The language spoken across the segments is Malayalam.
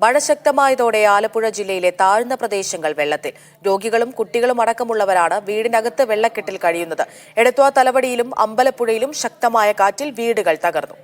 മഴ ശക്തമായതോടെ ആലപ്പുഴ ജില്ലയിലെ താഴ്ന്ന പ്രദേശങ്ങൾ വെള്ളത്തിൽ. രോഗികളും കുട്ടികളും അടക്കമുള്ളവരാണ് വീടിനകത്ത് വെള്ളക്കെട്ടിൽ കഴിയുന്നത്. എടത്വ തലവടിയിലും അമ്പലപ്പുഴയിലും ശക്തമായ കാറ്റിൽ വീടുകൾ തകർന്നു.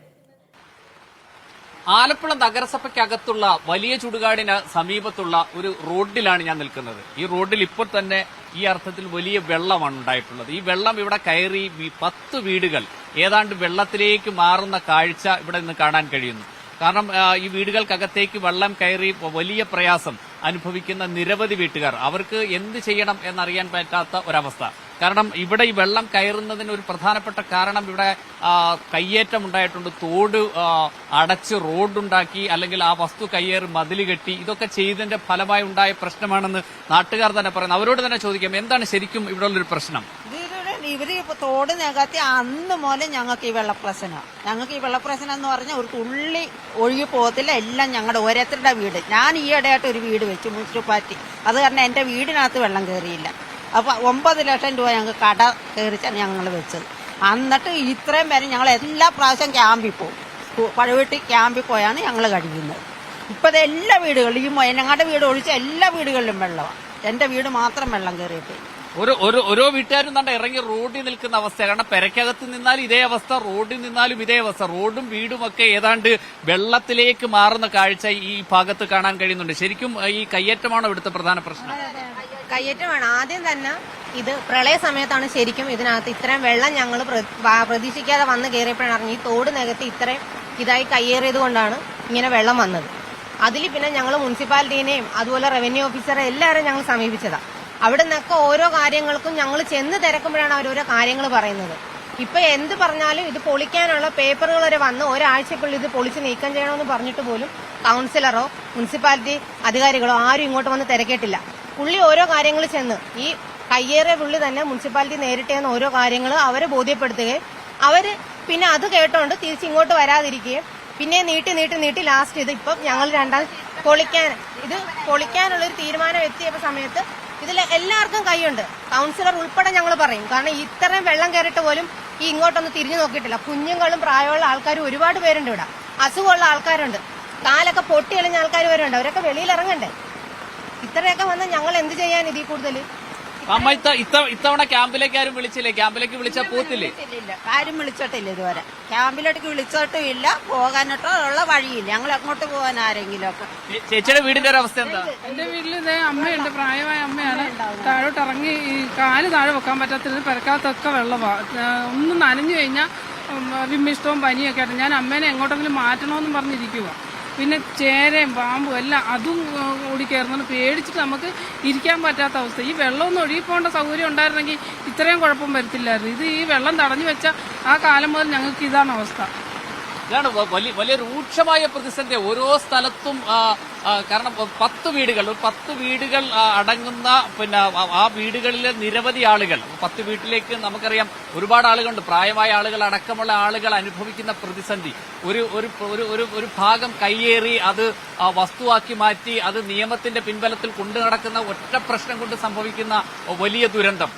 ആലപ്പുഴ നഗരസഭയ്ക്കകത്തുള്ള വലിയ ചുടുകാടിന് സമീപത്തുള്ള ഒരു റോഡിലാണ് ഞാൻ നിൽക്കുന്നത്. ഈ റോഡിൽ ഇപ്പോൾ തന്നെ ഈ അർത്ഥത്തിൽ വലിയ വെള്ളമാണ് ഉണ്ടായിട്ടുള്ളത്. ഈ വെള്ളം ഇവിടെ കയറി 10 വീടുകൾ ഏതാണ്ട് വെള്ളത്തിലേക്ക് മാറുന്ന കാഴ്ച ഇവിടെ നിന്ന് കാണാൻ കഴിയുന്നു. കാരണം ഈ വീടുകൾക്കകത്തേക്ക് വെള്ളം കയറി വലിയ പ്രയാസം അനുഭവിക്കുന്ന നിരവധി വീട്ടുകാർ, അവർക്ക് എന്ത് ചെയ്യണം എന്നറിയാൻ പറ്റാത്ത ഒരവസ്ഥ. കാരണം ഇവിടെ ഈ വെള്ളം കയറുന്നതിന് ഒരു പ്രധാനപ്പെട്ട കാരണം ഇവിടെ കയ്യേറ്റം ഉണ്ടായിട്ടുണ്ട്. തോട് അടച്ച് റോഡുണ്ടാക്കി, അല്ലെങ്കിൽ ആ വസ്തു കയ്യേറി മതില് കെട്ടി, ഇതൊക്കെ ചെയ്തതിന്റെ ഫലമായി ഉണ്ടായ പ്രശ്നമാണെന്ന് നാട്ടുകാർ തന്നെ പറയുന്നു. അവരോട് തന്നെ ചോദിക്കാം, എന്താണ് ശരിക്കും ഇവിടെ ഉള്ളൊരു പ്രശ്നം? ഇവര് തോട് നികത്തി അന്ന് മുതൽ ഞങ്ങൾക്ക് ഈ വെള്ളപ്രശ്നം. ഞങ്ങൾക്ക് ഈ വെള്ളപ്രശ്നം എന്ന് പറഞ്ഞാൽ ഒരു തുള്ളി ഒഴുകി പോകത്തില്ല. എല്ലാം ഞങ്ങളുടെ ഓരോരുത്തരുടെ വീട്. ഞാൻ ഈയിടെയായിട്ട് ഒരു വീട് വെച്ചു മുനിസിപ്പാലിറ്റി. അത് കാരണം എന്റെ വീടിനകത്ത് വെള്ളം കയറിയില്ല. അപ്പൊ 9 ലക്ഷം രൂപ ഞങ്ങൾക്ക് കട കയറിച്ചാണ് ഞങ്ങൾ വെച്ചത്. എന്നിട്ട് ഇത്രയും പേര് ഞങ്ങൾ എല്ലാ പ്രാവശ്യം ക്യാമ്പിൽ പോകും. പഴവീട്ടി ക്യാമ്പിൽ പോയാണ് ഞങ്ങൾ കഴിയുന്നത്. ഇപ്പത് എല്ലാ വീടുകളിലും, ഞങ്ങളുടെ വീട് ഒഴിച്ച എല്ലാ വീടുകളിലും വെള്ളമാണ്. എന്റെ വീട് മാത്രം വെള്ളം കയറിയിട്ട് ഓരോ വീട്ടുകാരും തന്നെ ഇറങ്ങി റോഡിൽ നിൽക്കുന്ന അവസ്ഥ. കാരണം പെരക്കകത്ത് നിന്നാലും ഇതേ അവസ്ഥ, റോഡിൽ നിന്നാലും ഇതേ അവസ്ഥ. റോഡും വീടും ഒക്കെ ഏതാണ്ട് വെള്ളത്തിലേക്ക് മാറുന്ന കാഴ്ച ഈ ഭാഗത്ത് കാണാൻ കഴിയുന്നുണ്ട്. ശരിക്കും ഈ കയ്യേറ്റമാണോ ഇവിടുത്തെ പ്രധാന പ്രശ്നം? കയ്യേറ്റമാണ്. ആദ്യം തന്നെ ഇത് പ്രളയ സമയത്താണ് ശരിക്കും ഇതിനകത്ത് ഇത്രയും വെള്ളം ഞങ്ങൾ പ്രതീക്ഷിക്കാതെ വന്ന് കയറിയപ്പോഴാണ് അറിഞ്ഞു. ഈ തോട് നികത്തി ഇത്രയും ഇതായി കയ്യേറിയത് കൊണ്ടാണ് ഇങ്ങനെ വെള്ളം വന്നത്. അതിൽ പിന്നെ ഞങ്ങൾ മുനിസിപ്പാലിറ്റീനെയും അതുപോലെ റവന്യൂ ഓഫീസറെ എല്ലാവരും ഞങ്ങൾ സമീപിച്ചതാണ്. അവിടെ നിന്നൊക്കെ ഓരോ കാര്യങ്ങൾക്കും ഞങ്ങൾ ചെന്ന് തിരക്കുമ്പോഴാണ് അവരോരോ കാര്യങ്ങൾ പറയുന്നത്. ഇപ്പൊ എന്ത് പറഞ്ഞാലും ഇത് പൊളിക്കാനുള്ള പേപ്പറുകൾ വരെ വന്ന് ഒരാഴ്ചക്കുള്ളിൽ ഇത് പൊളിച്ച് നീക്കം ചെയ്യണമെന്ന് പറഞ്ഞിട്ട് പോലും കൌൺസിലറോ മുനിസിപ്പാലിറ്റി അധികാരികളോ ആരും ഇങ്ങോട്ട് വന്ന് തിരക്കിയിട്ടില്ല. പുള്ളി ഓരോ കാര്യങ്ങൾ ചെന്ന് ഈ കയ്യേറിയ പുള്ളി തന്നെ മുനിസിപ്പാലിറ്റി നേരിട്ടേന്ന് ഓരോ കാര്യങ്ങൾ അവരെ ബോധ്യപ്പെടുത്തുകയും അവര് പിന്നെ അത് കേട്ടോണ്ട് തിരിച്ചിങ്ങോട്ട് വരാതിരിക്കുകയും പിന്നെ നീട്ടി ലാസ്റ്റ് ഇത് ഇപ്പം ഞങ്ങൾ പൊളിക്കാനുള്ളൊരു തീരുമാനം എത്തിയ സമയത്ത് ഇതിൽ എല്ലാവർക്കും കൈയുണ്ട്. കൌൺസിലർ ഉൾപ്പെടെ ഞങ്ങൾ പറയും. കാരണം ഇത്രയും വെള്ളം കയറിയിട്ട് പോലും ഈ ഇങ്ങോട്ടൊന്ന് തിരിഞ്ഞു നോക്കിയിട്ടില്ല. കുഞ്ഞുങ്ങളും പ്രായമുള്ള ആൾക്കാരും ഒരുപാട് പേരുണ്ട് ഇവിടെ. അസുഖമുള്ള ആൾക്കാരുണ്ട്, കാലൊക്കെ പൊട്ടിയളിഞ്ഞ ആൾക്കാർ വരുന്നുണ്ട്. അവരൊക്കെ വെളിയിൽ ഇറങ്ങണ്ടേ? ഇത്രയൊക്കെ വന്ന് ഞങ്ങൾ എന്ത് ചെയ്യാൻ ഇതിൽ കൂടുതൽ? ഇത്തവണ ക്യാമ്പിലേക്ക് ആരും വിളിച്ചില്ലേ? ക്യാമ്പിലേക്ക് വിളിച്ചാൽ പോത്തില്ലേ? ആരും വിളിച്ചിട്ടില്ല ഇതുവരെ. ക്യാമ്പിലേക്ക് വിളിച്ചിട്ടും ഇല്ല, പോകാനോട്ടോ ഉള്ള വഴിയില്ല. ഞങ്ങൾ അങ്ങോട്ട് പോകാൻ ആരെങ്കിലും ഒക്കെ. ചേച്ചിയുടെ വീടിന്റെ ഒരു അവസ്ഥ എന്താ? എന്റെ വീട്ടിൽ ഇതേ അമ്മയുണ്ട്, പ്രായമായ അമ്മയാണ്. താഴോട്ട് ഇറങ്ങി കാല് താഴെ വെക്കാൻ പറ്റാത്തത്, പെരക്കാത്തൊക്കെ വെള്ളമാണ്. ഒന്ന് നനഞ്ഞു കഴിഞ്ഞാൽ വിമ്മിഷ്ടവും പനിയൊക്കെ ആയിട്ട് ഞാൻ അമ്മേനെ എങ്ങോട്ടെങ്കിലും മാറ്റണമെന്നും പറഞ്ഞിരിക്കുക. പിന്നെ ചേരയും പാമ്പും എല്ലാം അതും ഓടി കയറുന്നത് പേടിച്ചിട്ട് നമുക്ക് ഇരിക്കാൻ പറ്റാത്ത അവസ്ഥ. ഈ വെള്ളമൊന്നും ഒഴുകിപ്പോകേണ്ട സൗകര്യം ഉണ്ടായിരുന്നെങ്കിൽ ഇത്രയും കുഴപ്പം വരത്തില്ലായിരുന്നു. ഇത് ഈ വെള്ളം തടഞ്ഞു വെച്ച ആ കാലം മുതൽ ഞങ്ങൾക്ക് ഇതാണ് അവസ്ഥ. ഇതാണ് വലിയ രൂക്ഷമായ പ്രതിസന്ധി ഓരോ സ്ഥലത്തും. കാരണം 10 വീടുകൾ അടങ്ങുന്ന പിന്നെ ആ വീടുകളിലെ നിരവധി ആളുകൾ, 10 വീട്ടിലേക്ക് നമുക്കറിയാം ഒരുപാട് ആളുകളുണ്ട്. പ്രായമായ ആളുകൾ അടക്കമുള്ള ആളുകൾ അനുഭവിക്കുന്ന പ്രതിസന്ധി. ഒരു ഭാഗം കയ്യേറി അത് വസ്തുവാക്കി മാറ്റി അത് നിയമത്തിന്റെ പിൻബലത്തിൽ കൊണ്ടു നടക്കുന്ന ഒറ്റ പ്രശ്നം കൊണ്ട് സംഭവിക്കുന്ന വലിയ ദുരന്തം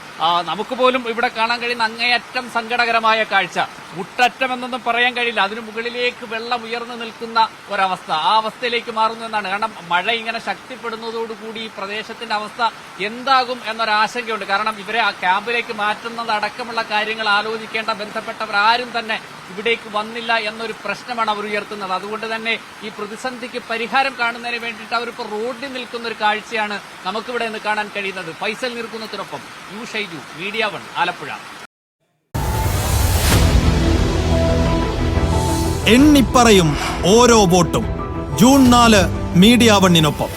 നമുക്ക് പോലും ഇവിടെ കാണാൻ കഴിയുന്ന അങ്ങേയറ്റം സങ്കടകരമായ കാഴ്ച. മുട്ടറ്റം എന്നൊന്നും പറയാൻ കഴിയില്ല. അതിനു മുകളിലേക്ക് വെള്ളം ഉയർന്നു നിൽക്കുന്ന ഒരവസ്ഥ, ആ അവസ്ഥയിലേക്ക് മാറുന്നു എന്നാണ്. കാരണം മഴ ഇങ്ങനെ ശക്തിപ്പെടുന്നതോടുകൂടി ഈ പ്രദേശത്തിന്റെ അവസ്ഥ എന്താകും എന്നൊരാശങ്കയുണ്ട്. കാരണം ഇവരെ ആ ക്യാമ്പിലേക്ക് മാറ്റുന്നത് അടക്കമുള്ള കാര്യങ്ങൾ ആലോചിക്കേണ്ട ബന്ധപ്പെട്ടവർ ആരും തന്നെ ഇവിടേക്ക് വന്നില്ല എന്നൊരു പ്രശ്നമാണ് അവർ ഉയർത്തുന്നത്. അതുകൊണ്ട് തന്നെ ഈ പ്രതിസന്ധിക്ക് പരിഹാരം കാണുന്നതിന് വേണ്ടിയിട്ട് അവരിപ്പോൾ റോഡിൽ നിൽക്കുന്ന ഒരു കാഴ്ചയാണ് നമുക്കിവിടെ നിന്ന് കാണാൻ കഴിയുന്നത്. ഫൈസൽ നിൽക്കുന്നതിനൊപ്പം ഷൈജു, മീഡിയ 1 ആലപ്പുഴ. എണ്ണിപ്പറയും ഓരോ വോട്ടും. June 4 media 1-നൊപ്പം.